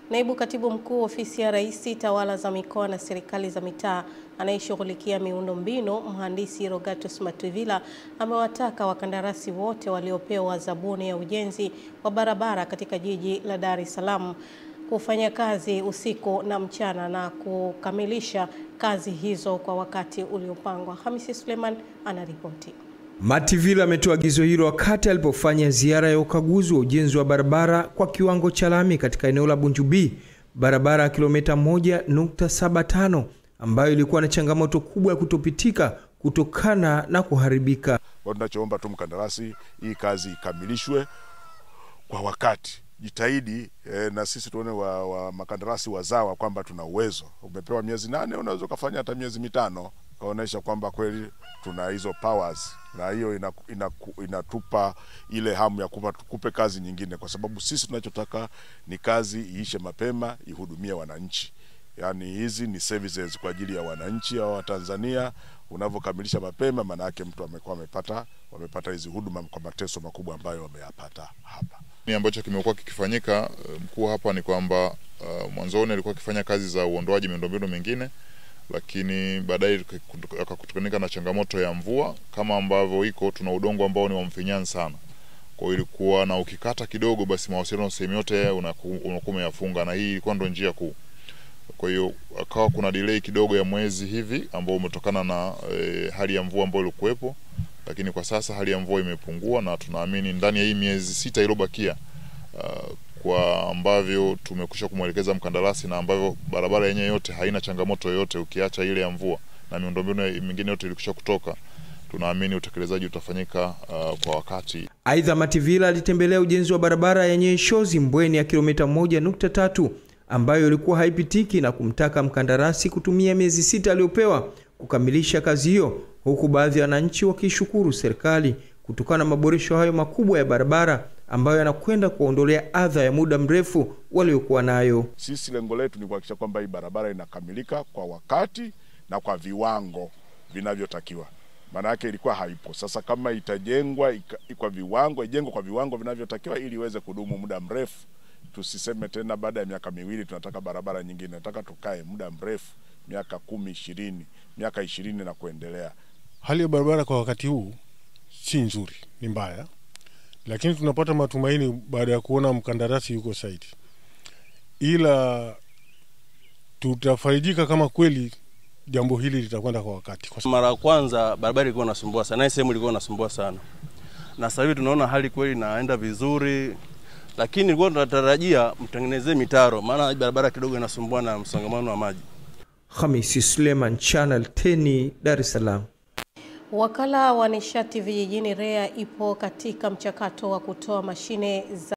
Naibu Katibu Mkuu Ofisi ya Rais, Tawala za Mikoa na Serikali za Mitaa anayeshughulikia miundombinu, Mhandisi Rogatus Matuvila amewataka wakandarasi wote waliopewa zabuni ya ujenzi wa barabara katika jiji la Dar es Salaam kufanya kazi usiku na mchana na kukamilisha kazi hizo kwa wakati uliopangwa. Hamisi Suleiman anaripoti. Matuvila ametoa agizo hilo wakati alipofanya ziara ya ukaguzi wa ujenzi wa barabara kwa kiwango cha lami katika eneo la Bunjubi, barabara ya kilomita 1.75 ambayo ilikuwa na changamoto kubwa ya kutopitika kutokana na kuharibika. Tunachoomba tu mkandarasi, hii kazi ikamilishwe kwa wakati. Jitahidi na sisi tuone wa makandarasi wazawa kwamba tuna uwezo. Umepewa miezi 8, unaweza kufanya hata miezi 5, kaonesha kwamba kweli tuna hizo powers, na hiyo inatupa ile hamu ya kupe kazi nyingine, kwa sababu sisi tunachotaka ni kazi iishe mapema, ihudumie wananchi. Yani hizi ni services kwa ajili ya wananchi wa Tanzania. Unavyokamilisha mapema, maana yake mtu amekuwa wamepata hizi huduma kwa mateso makubwa ambayo wameyapata hapa. Ni ambacho kimekuwa kikifanyika mkuu hapa ni kwamba mwanzoni alikuwa akifanya kazi za uondoaji miundombinu mingine, lakini baadaye akakutana na changamoto ya mvua. Kama ambavyo iko, tuna udongo ambao ni wa mfinyanzi sana, kwa hiyo ilikuwa na ukikata kidogo basi mawasiliano sehemu yote unakuwa umeyafunga, na hii ilikuwa ndio njia kuu. Kwa hiyo akawa kuna delay kidogo ya mwezi hivi ambao umetokana na hali ya mvua ambayo ilikuwepo, lakini kwa sasa hali ya mvua imepungua na tunaamini ndani ya hii miezi 6 iliyobakia, kwa ambavyo tumekwisha kumwelekeza mkandarasi na ambavyo barabara yenyewe yote haina changamoto yoyote ukiacha ile ya mvua na miundombinu mingine yote ilikwisha kutoka, tunaamini utekelezaji utafanyika kwa wakati. Aidha, Matuvila alitembelea ujenzi wa barabara yenye Shozi Mbweni ya kilomita 1.3 ambayo ilikuwa haipitiki na kumtaka mkandarasi kutumia miezi 6 aliyopewa kukamilisha kazi hiyo, huku baadhi ya wananchi wakishukuru serikali kutokana na maboresho hayo makubwa ya barabara ambayo yanakwenda kuondolea adha ya muda mrefu waliokuwa nayo. Sisi lengo letu ni kuhakikisha kwamba hii barabara inakamilika kwa wakati na kwa viwango vinavyotakiwa. Maana yake ilikuwa haipo. Sasa kama itajengwa kwa viwango, ijengwe kwa viwango vinavyotakiwa ili iweze kudumu muda mrefu. Tusiseme tena baada ya miaka 2 tunataka barabara nyingine. Nataka tukae muda mrefu, miaka 10, 20, miaka 20 na kuendelea. Hali ya barabara kwa wakati huu si nzuri, ni mbaya. Lakini tunapata matumaini baada ya kuona mkandarasi yuko site. Ila tutafarijika kama kweli jambo hili litakwenda kwa wakati. Mara ya kwanza barabara ilikuwa inasumbua sana, na sehemu ilikuwa inasumbua sana. Na sasa hivi tunaona hali kweli inaenda vizuri. Lakini ilikuwa tunatarajia mtengenezee mitaro, maana barabara kidogo inasumbua na msongamano wa maji. Hamisi Suleiman, Channel 10, Dar es Salaam. Wakala wa Nishati Vijijini REA ipo katika mchakato wa kutoa mashine za